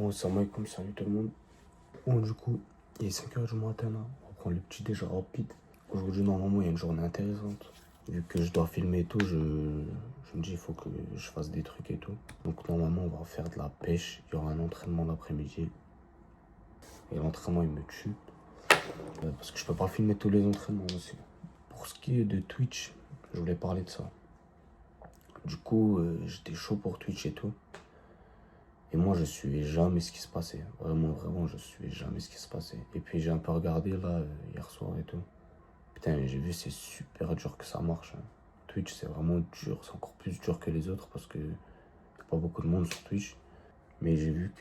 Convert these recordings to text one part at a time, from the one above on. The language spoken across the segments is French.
Bon, salam alaikum, salut tout le monde. Bon, du coup, il est 5h du matin là. On va prendre le petit déj rapide. Aujourd'hui, normalement, il y a une journée intéressante. Vu que je dois filmer et tout, je me dis il faut que je fasse des trucs et tout. Donc, normalement, on va faire de la pêche. Il y aura un entraînement l'après-midi. Et l'entraînement, il me tue. Parce que je peux pas filmer tous les entraînements aussi. Pour ce qui est de Twitch, je voulais parler de ça. Du coup, j'étais chaud pour Twitch et tout. Et moi, je suivais jamais ce qui se passait. Vraiment, vraiment, je suivais jamais ce qui se passait. Et puis, j'ai un peu regardé là, hier soir et tout. Putain, j'ai vu, c'est super dur que ça marche, hein. Twitch, c'est vraiment dur. C'est encore plus dur que les autres parce que y a pas beaucoup de monde sur Twitch. Mais j'ai vu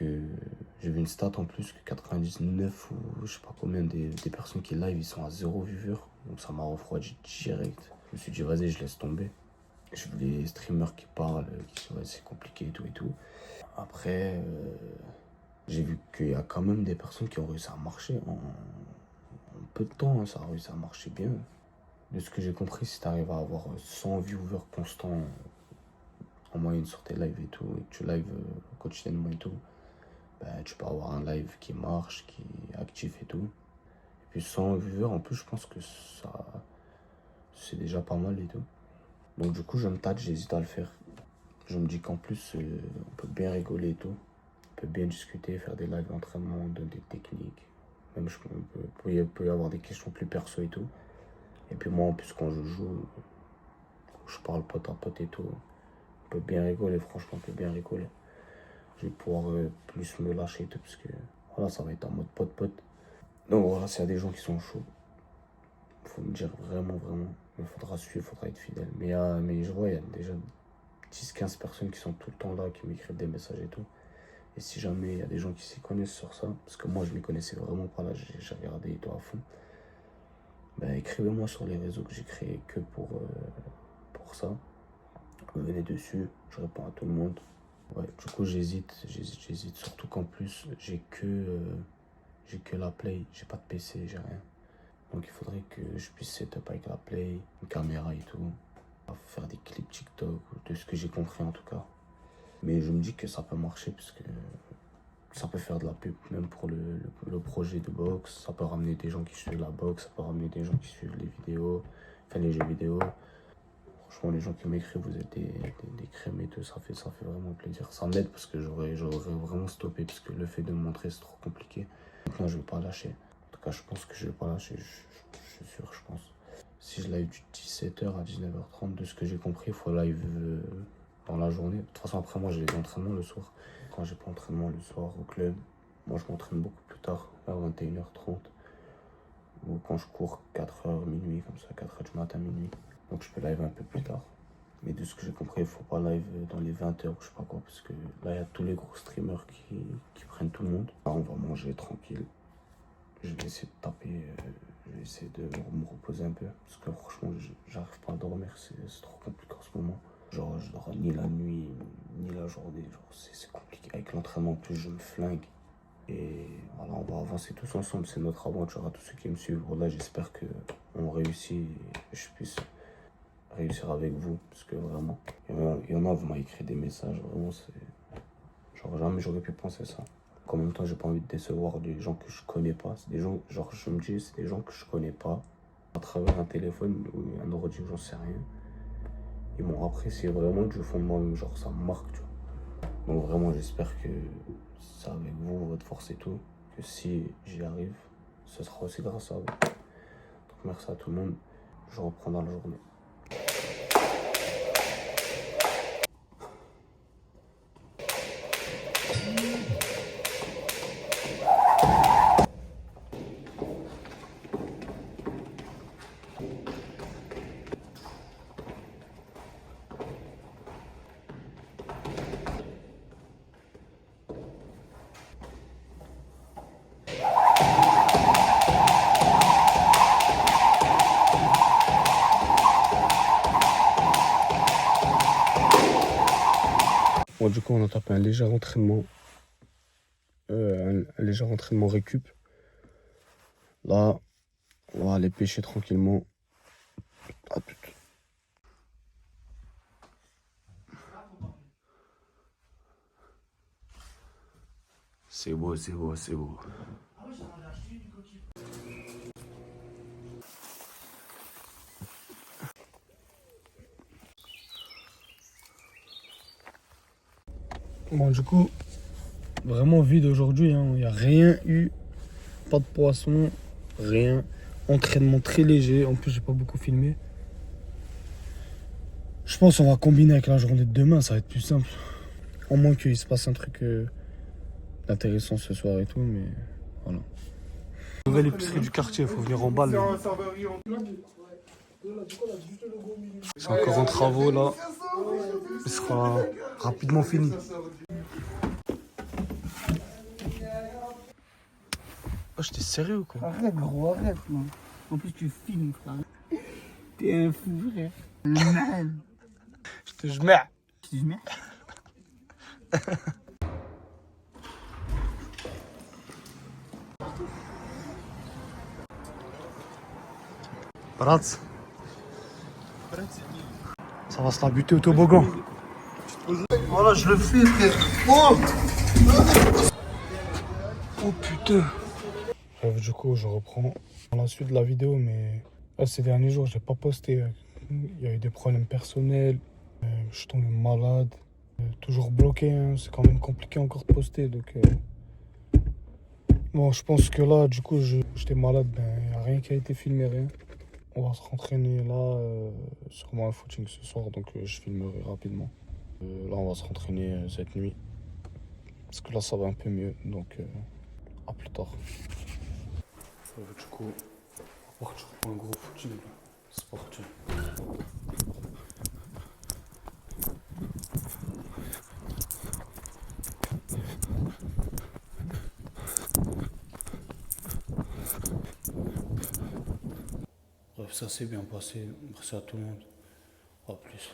une stat en plus que 99 ou je sais pas combien des personnes qui live, ils sont à 0 viewer. Donc, ça m'a refroidi direct. Je me suis dit, vas-y, je laisse tomber. Je veux les streamers qui parlent, qui disent, ouais, c'est compliqué et tout et tout. Après, j'ai vu qu'il y a quand même des personnes qui ont réussi à marcher en peu de temps, hein, ça a réussi à marcher bien. De ce que j'ai compris, si tu arrives à avoir 100 viewers constants en moyenne sur tes lives et tout, et que tu lives quotidiennement et tout, bah, tu peux avoir un live qui marche, qui est actif et tout. Et puis 100 viewers, en plus, je pense que ça, c'est déjà pas mal et tout. Donc du coup, je me tâte, j'hésite à le faire. Je me dis qu'en plus, on peut bien rigoler et tout. On peut bien discuter, faire des lives d'entraînement, donner des techniques. Même il peut y avoir des questions plus perso et tout. Et puis moi, en plus, quand je joue, je parle pote à pote et tout. On peut bien rigoler, franchement, on peut bien rigoler. Je vais pouvoir plus me lâcher et tout, parce que voilà, ça va être en mode pote-pote. Donc voilà, s'il y a des gens qui sont chauds, faut me dire vraiment, vraiment. Il faudra suivre, il faudra être fidèle. Mais je vois, il y a déjà 10-15 personnes qui sont tout le temps là, qui m'écrivent des messages et tout. Et si jamais il y a des gens qui s'y connaissent sur ça, parce que moi je m'y connaissais vraiment pas là, j'ai regardé et tout à fond, bah, écrivez-moi sur les réseaux que j'ai créé que pour ça. Venez dessus, je réponds à tout le monde. Ouais, du coup j'hésite, surtout qu'en plus j'ai que la Play, j'ai pas de PC, j'ai rien. Donc il faudrait que je puisse setup avec la Play, une caméra et tout, faire des clips TikTok, de ce que j'ai compris en tout cas. Mais je me dis que ça peut marcher parce que ça peut faire de la pub même pour le projet de boxe. Ça peut ramener des gens qui suivent la boxe, ça peut ramener des gens qui suivent les vidéos, enfin les jeux vidéo. Franchement, les gens qui m'écrivent, vous êtes des crèmes et tout, ça fait vraiment plaisir. Ça m'aide parce que j'aurais vraiment stoppé parce que le fait de me montrer, c'est trop compliqué. Maintenant, je vais pas lâcher. En tout cas, je pense que je vais pas lâcher, je suis sûr, je pense. Si je live du 17h à 19h30, de ce que j'ai compris, il faut live dans la journée. De toute façon, après, moi, j'ai des entraînements le soir. Quand j'ai pas entraînement le soir au club, moi, je m'entraîne beaucoup plus tard, vers 21h30. Ou quand je cours 4h, minuit, comme ça, 4h du matin, minuit. Donc, je peux live un peu plus tard. Mais de ce que j'ai compris, il faut pas live dans les 20h, je sais pas quoi, parce que là, il y a tous les gros streamers qui prennent tout le monde. Là, on va manger tranquille. Je vais essayer de taper, je vais essayer de me reposer un peu. Parce que franchement, j'arrive pas à dormir, c'est trop compliqué en ce moment. Genre, je dors ni la nuit, ni la journée. Genre, c'est compliqué. Avec l'entraînement, en plus, je me flingue. Et voilà, on va avancer tous ensemble. C'est notre aventure à tous ceux qui me suivent. Voilà, j'espère qu'on réussit et que je puisse réussir avec vous. Parce que vraiment, il y en a, vous m'avez écrit des messages. Vraiment, c'est. Genre, jamais j'aurais pu penser ça. En même temps, j'ai pas envie de décevoir des gens que je connais pas. C'est des gens, genre, je me dis, c'est des gens que je connais pas. À travers un téléphone ou un ordi, j'en sais rien. Ils m'ont apprécié vraiment du fond de moi-même. Genre, ça me marque, tu vois. Donc, vraiment, j'espère que c'est avec vous, votre force et tout. Que si j'y arrive, ce sera aussi grâce à vous. Donc, merci à tout le monde. Je reprends dans la journée. Bon, du coup, on a tapé un léger entraînement. Un léger entraînement récup. Là, on va aller pêcher tranquillement. À tout. C'est beau, c'est beau, c'est beau. Bon, du coup, vraiment vide aujourd'hui. Il n'y a rien eu. Pas de poisson, rien. Entraînement très léger. En plus, j'ai pas beaucoup filmé. Je pense qu'on va combiner avec la journée de demain. Ça va être plus simple. À moins qu'il se passe un truc intéressant ce soir et tout. Mais voilà. Nouvelle épicerie du quartier. Il faut venir en balle. C'est encore en travaux là. Il sera rapidement fini. Oh, j'étais sérieux ou quoi? Arrête, gros, arrête, man. En plus, tu filmes, frère. T'es un fou, frère. Man. Je te jmais. Je te mets. Brats. Ça va se la buter au toboggan. Voilà, je le fais, frère. Oh, Oh putain. Du coup, je reprends la suite de la vidéo, mais là, ces derniers jours, j'ai pas posté. Il y a eu des problèmes personnels. Je suis tombé malade. Toujours bloqué, hein. C'est quand même compliqué encore de poster. Donc, bon, je pense que là, du coup, j'étais malade. Il n'y a rien qui a été filmé, rien. On va se rentraîner là, sûrement un footing ce soir, donc je filmerai rapidement. Là, on va se rentraîner cette nuit. Parce que là, ça va un peu mieux, donc à plus tard. Du coup, on va partir pour un gros footing. C'est parti. Bref, ça s'est bien passé. Merci à tout le monde. À plus.